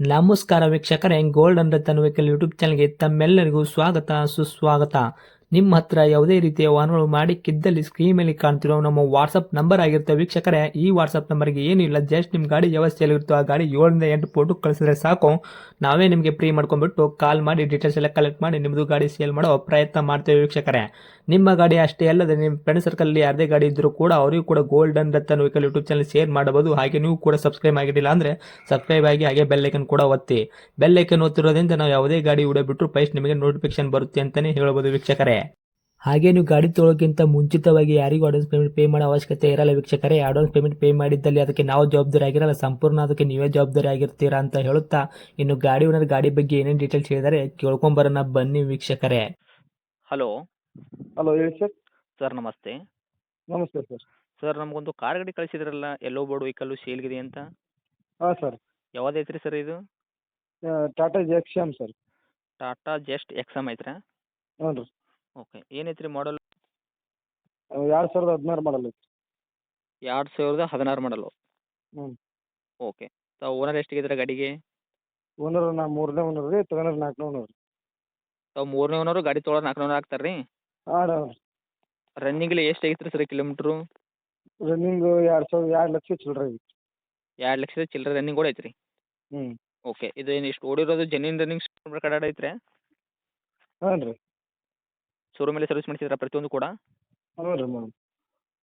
ನಮಸ್ಕಾರ ವೀಕ್ಷಕರೇ, gold and Ratan vehicle YouTube ಚಾನಲ್ಗೆ ತಮ್ಮೆಲ್ಲರಿಗೂ ಸ್ವಾಗತ ಸುಸ್ವಾಗತ. ನಿಮ್ಮ ಹತ್ರ ಯಾವುದೇ ರೀತಿಯ ವಾಹನಗಳು ಮಾಡಿಕ್ಕಿದ್ದಲ್ಲಿ ಸ್ಕ್ರೀನ್ ಮೇಲೆ ಕಾಣ್ತಿರೋ ನಮ್ಮ ವಾಟ್ಸಪ್ ನಂಬರ್ ಆಗಿರುತ್ತೆ ವೀಕ್ಷಕರೇ. ಈ ವಾಟ್ಸಪ್ ನಂಬರ್ಗೆ ಏನಿಲ್ಲ, ಜಸ್ಟ್ ನಿಮ್ಮ ಗಾಡಿ ವ್ಯವಸ್ಥೆಯಲ್ಲಿರುತ್ತೋ ಆ ಗಾಡಿ 7 ರಿಂದ 8 ಫೋಟೋ ಕಳಿಸಿದ್ರೆ ಸಾಕು, ನಾವೇ ನಿಮಗೆ ಫ್ರೀ ಮಾಡ್ಕೊಂಡ್ಬಿಟ್ಟು ಕಾಲ್ ಮಾಡಿ ಡೀಟೇಲ್ಸ್ ಎಲ್ಲ ಕಲೆಕ್ಟ್ ಮಾಡಿ ನಿಮ್ಮದು ಗಾಡಿ ಸೇಲ್ ಮಾಡೋ ಪ್ರಯತ್ನ ಮಾಡ್ತೇವೆ ವೀಕ್ಷಕರೇ. ನಿಮ್ಮ ಗಾಡಿ ಅಷ್ಟೇ ಅಲ್ಲದೆ ನಿಮ್ಮ ಫ್ರೆಂಡ್ ಸರ್ಕಲ್ ಯಾರದೇ ಗಾಡಿ ಇದ್ದರೂ ಕೂಡ ಅವರಿಗೂ ಕೂಡ gold and Ratan vehicle YouTube channel share ಮಾಡಬಹುದು. ಹಾಗೆ ನೀವು ಕೂಡ ಸಬ್ಸ್ಕ್ರೈಬ್ ಆಗಿರಲಿಲ್ಲ ಅಂದರೆ ಸಬ್ಸ್ಕ್ರೈಬ್ ಆಗಿ ಹಾಗೆ ಬೆಲ್ ಐಕನ್ ಕೂಡ ಒತ್ತಿ. ಬೆಲ್ ಐಕನ್ ಒತ್ತಿರೋದ್ರಿಂದ ನಾವು ಯಾವುದೇ ಗಾಡಿ ವಿಡಿಯೋ ಬಿಟ್ಟರು ಫಸ್ಟ್ ನಿಮಗೆ ನೋಟಿಫಿಕೇಶನ್ ಬರುತ್ತೆ ಅಂತಾನೆ ಹೇಳ್ಬೋದು ವೀಕ್ಷಕರೇ. ಹಾಗೆ ನೀವು ಗಾಡಿ ತೊಳೋಕ್ಕಿಂತ ಮುಂಚಿತವಾಗಿ ಯಾರಿಗೂ ಅಡ್ವಾನ್ಸ್ ಪೇಮೆಂಟ್ ಪೇ ಮಾಡೋ ಅವಶ್ಯಕತೆ ಇರಲ್ಲ ವೀಕ್ಷಕರೇ. ಅಡ್ವಾನ್ಸ್ ಪೇಮೆಂಟ್ ಪೇ ಮಾಡಿದ್ದಲ್ಲಿ ಅದಕ್ಕೆ ನಾವು ಜವಾಬ್ದಾರಿ ಆಗಿರಲ್ಲ, ಸಂಪೂರ್ಣ ಅದಕ್ಕೆ ನೀವೇ ಜವಾಬ್ದಾರಿ ಆಗಿರ್ತೀರಾ ಅಂತ ಹೇಳುತ್ತಾ, ಇನ್ನು ಗಾಡಿ ಓನರ್ ಗಾಡಿ ಬಗ್ಗೆ ಏನೇನು ಡೀಟೇಲ್ಸ್ ಹೇಳಿದರೆ ಕೇಳ್ಕೊಂಬರೋಣ ಬನ್ನಿ ವೀಕ್ಷಕರೇ. ಹಲೋ ಹಲೋ ಹೇಳಿ ಸರ್. ಸರ್, ನಮಸ್ತೆ. ನಮಸ್ತೆ ಸರ್. ಸರ್, ನಮಗೊಂದು ಕಾರ್ ಗಾಡಿ ಕಳಿಸಿದ್ರಲ್ಲ, ಎಲ್ಲೋ ಬೋರ್ಡ್ ವೆಹಿಕಲ್ಲು ಸೇಲ್ಗಿದೆ ಅಂತ. ಹಾಂ ಸರ್. ಯಾವ್ದು ಐತ್ರಿ ಸರ್ ಇದು? ಟಾಟಾ ಜೆಕ್ಸಮ್ ಸರ್. ಟಾಟಾ ಜಸ್ಟ್ ಎಕ್ಸಮ್ ಐತ್ರಾ? ಹ್ಞೂ ರೀ. ಓಕೆ. ಏನೈತ್ರಿ ಮಾಡಲ್? 2016 ಮಾಡಲ್ ಐತಿ. 2016 ಮಾಡಲು. ಹ್ಞೂ. ಓಕೆ. ತಾವು ಓನರ್ ಎಷ್ಟಿಗಿದ್ರೆ ಗಾಡಿಗೆ? ಓನರ್ ನಾ 3ನೇ ಓನರ್ ರೀ, ತಗೊಂಡ್ರೆ 4ನೇ ಓನರ್ ರೀ. ತಾವು 3ನೇ ಓನರು, ಗಾಡಿ ತೊಗೊಳೋರು 4ನೇ ಓನರ್ ಆಗ್ತಾರೆ ರೀ? ಹಾಂ ರೀ. ರನ್ನಿಂಗಲ್ಲಿ ಎಷ್ಟು ಐತ್ರಿ ಸರ್ ಕಿಲೋಮೀಟ್ರು? ರನ್ನಿಂಗು 2 ಲಕ್ಷ ಚಿಲ್ಲರೆ ಐತಿ. 2 ಲಕ್ಷದ ಚಿಲ್ಲರೆ ರನ್ನಿಂಗ್ ಕೂಡ ಐತ್ರಿ? ಹ್ಞೂ. ಓಕೆ. ಇದು ಏನು ಇಷ್ಟು ಓಡಿರೋದು ಜೆನ್ಯೂನ್ ರನ್ನಿಂಗ್ ಕಡೆ ಐತ್ರಿ? ಹಾಂ ರೀ. ಶೋರೂಮಲ್ಲಿ ಸರ್ವಿಸ್ ಮಾಡಿಸಿದ್ರೆ ಪ್ರತಿಯೊಂದು ಕೂಡ? ಹ್ಞೂ ರೀ ಮೇಡಮ್.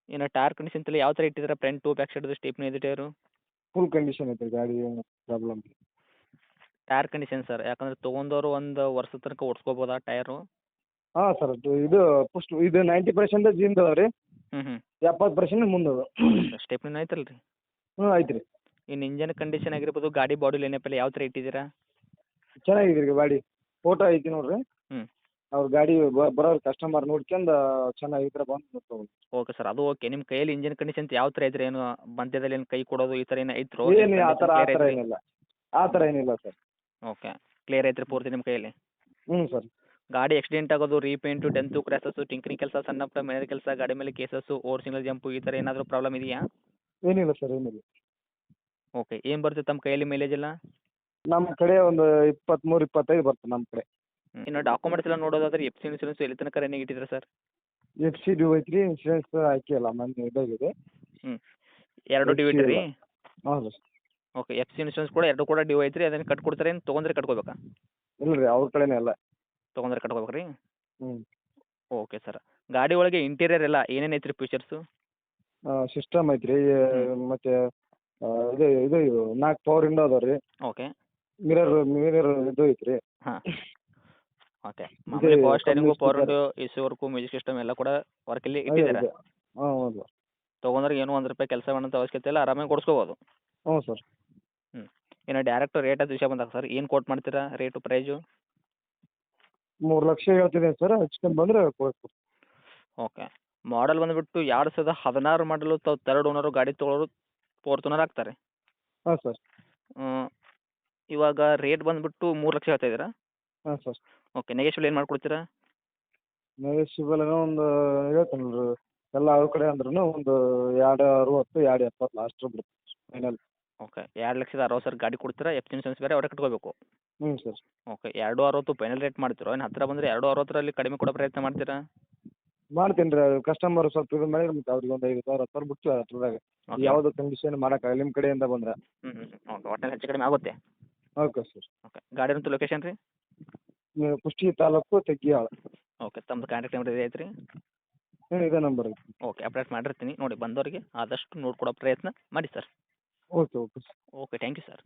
ಇನ್ನು ಟೈರ್ ಕಂಡೀಷನ್ ಎಲ್ಲ ಯಾವ ಥರ ಇಟ್ಟಿದ್ದಾರೆ? ಫ್ರಂಟು ಬ್ಯಾಕ್ ಸೈಡ್ದು ಸ್ಟೇಪ್ನಿ ಇದೆ ಟೈರು? ಫುಲ್ ಕಂಡೀಷನ್ ಐತಿ ಗಾಡಿ, ಏನು ಪ್ರಾಬ್ಲಮ್ ಇಲ್ಲ. ಟೈರ್ ಕಂಡೀಷನ್ ಸರ್, ಯಾಕಂದ್ರೆ ತೊಗೊಂಡವರು ಒಂದು ವರ್ಷದ ತನಕ ಓಡಿಸ್ಕೋಬೋದಾ ಟೈರು? ಹಾಂ ಸರ್, ಇದು ಇದು 90% ಜಿಂದ ಅದ ರೀ, ಹ್ಞೂ ಹ್ಞೂ 70% ಮುಂದೆ ಅದ. ಸ್ಟೆಪ್ನಿ ಐತಲ್ಲ ರೀ? ಹ್ಞೂ ಐತಿ ರೀ. ಇನ್ನು ಇಂಜನ್ ಕಂಡೀಷನ್ ಆಗಿರ್ಬೋದು, ಗಾಡಿ ಬಾಡಿ ಲೈನಪ್ಪೆಲ್ಲ ಯಾವ ಥರ ಇಟ್ಟಿದ್ದೀರಾ? ಚೆನ್ನಾಗಿದೆ ರೀ ಗಾಡಿ. ಫೋಟೋ ಐತಿ ನೋಡ್ರಿ. ಹ್ಞೂ. ಅವ್ರ ಗಾಡಿ ಬರೋರು ಕಸ್ಟಮರ್ ನೋಡ್ಕೊಂಡು ಚೆನ್ನಾಗಿದ್ರೆ ಬಂದು ತೊಗೊಂಡು. ಓಕೆ ಸರ್, ಅದು ಓಕೆ. ನಿಮ್ಮ ಕೈಯಲ್ಲಿ ಇಂಜನ್ ಕಂಡೀಷನ್ ಯಾವ ಥರ ಐತ್ರಿ? ಏನು ಮಧ್ಯದಲ್ಲಿ ಏನು ಕೈ ಕೊಡೋದು ಈ ಥರ ಏನು ಐತ್ರೋ? ಏನು ಆ ಥರ ಏನಿಲ್ಲ, ಆ ಥರ ಏನಿಲ್ಲ ಸರ್. ಓಕೆ. ಕ್ಲಿಯರ್ ಐತ್ರಿ ಪೂರ್ತಿ ನಿಮ್ಮ ಕೈಯಲ್ಲಿ? ಹ್ಞೂ ಸರ್. ಗಾಡಿ ಆಕ್ಸಿಡೆಂಟ್ ಆಗೋದು, ರೀಪೇಂಟು, ಡೆಂತು, ಕ್ರ್ಯಾಸಸ್ಸು, ಟಿಂಕರಿಂಗ್ ಕೆಲಸ, ಸಣ್ಣ ಪುಟ್ಟ ಮನೆ ಕೆಲಸ, ಗಾಡಿ ಮೇಲೆ ಕೇಸಸ್ಸು, ಓವರ್ ಸಿಂಗಲ್ ಜಂಪು, ಈ ಥರ ಏನಾದರೂ ಪ್ರಾಬ್ಲಮ್ ಇದೆಯಾ? ಏನಿಲ್ಲ ಸರ್, ಏನಿಲ್ಲ. ಓಕೆ. ಏನು ಬರುತ್ತೆ ತಮ್ಮ ಕೈಯಲ್ಲಿ ಮೈಲೇಜ್ ಎಲ್ಲ? ನಮ್ಮ ಕಡೆ ಒಂದು 23-25 ಬರ್ತದೆ ನಮ್ಮ ಕಡೆ. ಇನ್ನು ಡಾಕ್ಯುಮೆಂಟ್ಸ್ ಎಲ್ಲ ನೋಡೋದಾದ್ರೆ ಎಫ್ ಸಿ ಇನ್ಸೂರೆನ್ಸ್ ಎಲ್ಲಿ ತನಕ ರನ್ನಿಂಗ್ ಇಟ್ಟಿದ್ರೆ ಸರ್? ಎಫ್ ಸಿ ಡ್ಯೂ ಐತ್ರಿ, ಇನ್ಶೂರೆನ್ಸ್ ಹಾಕಿಲ್ಲ, ಮೊನ್ನೆ ಇದಾಗಿದೆ. ಹ್ಞೂ. 2 ಡ್ಯೂ ಇಟ್ಟಿರಿ? ಹೌದು. ಓಕೆ. ಎಫ್ ಸಿ ಇನ್ಸೂರೆನ್ಸ್ ಕೂಡ 2 ಕೂಡ ಡ್ಯೂ ಐತ್ರಿ. ಅದನ್ನು ಕಟ್ಕೊಡ್ತಾರೆ, ಏನು ತೊಗೊಂಡ್ರೆ ಕಟ್ಕೋಬೇಕಾ? ಇಲ್ಲ ರೀ, ಅವ್ರ ಕಡೆನೇ ಎಲ್ಲ. ತೊಗೊಂಡ್ರೆ ಕಟ್ಕೋಬೇಕು ರೀ? ಹ್ಞೂ. Okay sir. ಗಾಡಿ ಒಳಗೆ ಇಂಟೀರಿಯರ್ ಎಲ್ಲ ಏನೇನು ಐತ್ರಿ ಫೀಚರ್ಸು? ಸಿಸ್ಟಮ್ ಐತ್ರಿ, ಮತ್ತು ಇದು ಇದು 4 ಪವರ್ ವಿಂಡೋ ಅದಾವ ರೀ. ಓಕೆ. ಮಿರರ್ ಇದು ಐತ್ರಿ. ಹಾಂ. ಓಕೆ. ಮಾಮೂಲಿ power steering, power window, A C work, music system ಎಲ್ಲ ಕೂಡ ವರ್ಕಲ್ಲಿ ಇಟ್ಟಿದ್ದೀರಾ? ಹಾಂ ಹೌದು. ತೊಗೊಂಡ್ರೆ ಏನೂ ₹1 ಕೆಲಸ ಮಾಡೋಂಥ ಅವಶ್ಯಕತೆ ಇಲ್ಲ, ಆರಾಮಾಗಿ ಕೊಡಿಸ್ಕೋಬೋದು. ಹ್ಞೂ ಸರ್. ಹ್ಞೂ. ಇನ್ನು ಡೈರೆಕ್ಟ್ ರೇಟ್ ಅದು ವಿಷಯ ಬಂದಾಗ ಸರ್, ಏನು ಕೋಟ್ ಮಾಡ್ತೀರಾ ರೇಟು ಪ್ರೈಸು? 3 ಲಕ್ಷ ಹೇಳ್ತಿದ್ದೀನಿ ಸರ್, ಹಚ್ಕೊಂಡು ಬಂದರೆ ಕೊಡ್ತೀನಿ. ಓಕೆ. ಮಾಡಲ್ ಬಂದುಬಿಟ್ಟು 2016 ಮಾಡಲು, ತಾವು 3rd ಓನರು, ಗಾಡಿ ತೊಗೊಳೋರು 4th ಓನರ್ ಆಗ್ತಾರೆ. ಹಾಂ ಸರ್. ಇವಾಗ ರೇಟ್ ಬಂದುಬಿಟ್ಟು 3 ಲಕ್ಷ ಹೇಳ್ತಾ ಇದ್ದೀರಾ? ಹಾಂ ಸರ್. ಓಕೆ. ನೆಗೆಶ್ವಲ್ ಏನು ಮಾಡ್ಕೊಡ್ತೀರಾ? ನೆಗೋಷಿಯಬಲ್ ಒಂದು ಹೇಳ್ತೀನಿ ರೀ, ಎಲ್ಲ ಅವ್ರ ಕಡೆ ಅಂದ್ರೂ ಒಂದು 260, 270 ಲಾಸ್ಟ್ ಬಿಡುತ್ತೆ ಫೈನಲ್. ಓಕೆ. 2,60,000 ಸರ್ ಗಾಡಿ ಕೊಡ್ತೀರಾ? ಎಫ್ ಸಿ ಇನ್ಸೂರೆನ್ಸ್ ಬೇರೆ ಅವರೇ ಕಟ್ಕೋಬೇಕು? ಹ್ಞೂ ಸರ್. ಓಕೆ. 260 ಫೈನಲ್ ರೇಟ್ ಮಾಡ್ತೀರೋ? ಇನ್ನು ಹತ್ತಿರ ಬಂದರೆ 260ರಲ್ಲಿ ಕಡಿಮೆ ಕೊಡೋ ಪ್ರಯತ್ನ ಮಾಡ್ತೀರಾ? ಮಾಡ್ತೀನಿ ರೀ, ಕಸ್ಟಮರ್ ಸ್ವಲ್ಪ ಇದು ಮಾಡಿದ್ರೆ ಮತ್ತೆ ಅವ್ರಿಗೆ ಒಂದು 5,000 10,000 ಬಿಟ್ಟು ಅದ್ರಾಗ ಓಕೆ. ಯಾವುದು ಕಂಡೀಷನ್ ಮಾಡೋಕ್ಕಾಗಲ್ಲ ನಿಮ್ಮ ಕಡೆಯಿಂದ ಬಂದ್ರೆ. ಹ್ಞೂ ಹ್ಞೂ ಹ್ಞೂ. ಓಕೆ. ಒಟ್ಟಿನಲ್ಲಿ ಹೆಚ್ಚು ಕಡಿಮೆ ಆಗುತ್ತೆ? Okay sir. ಓಕೆ. ಗಾಡಿನಂತೂ ಲೊಕೇಶನ್ ರೀ? ನೀವು ಕುಷ್ಟಗಿ ತಾಲೂಕು ತೆಗ್ಗಿಯಾಳ. ಓಕೆ. ತಮ್ಮದು ಕಾಂಟ್ಯಾಕ್ಟ್ ನಂಬರ್ ಇದೆ ಐತ್ರಿ? ಹ್ಞೂ, ಇದೇ ನಂಬರ್ ಐತಿ. ಓಕೆ. ಅಪ್ಡೇಟ್ ಮಾಡಿರ್ತೀನಿ ನೋಡಿ, ಬಂದವರಿಗೆ ಆದಷ್ಟು ನೋಡ್ಕೊಡೋ ಪ್ರಯತ್ನ ಮಾಡಿ sir. Okay okay sir. Okay. Thank you sir.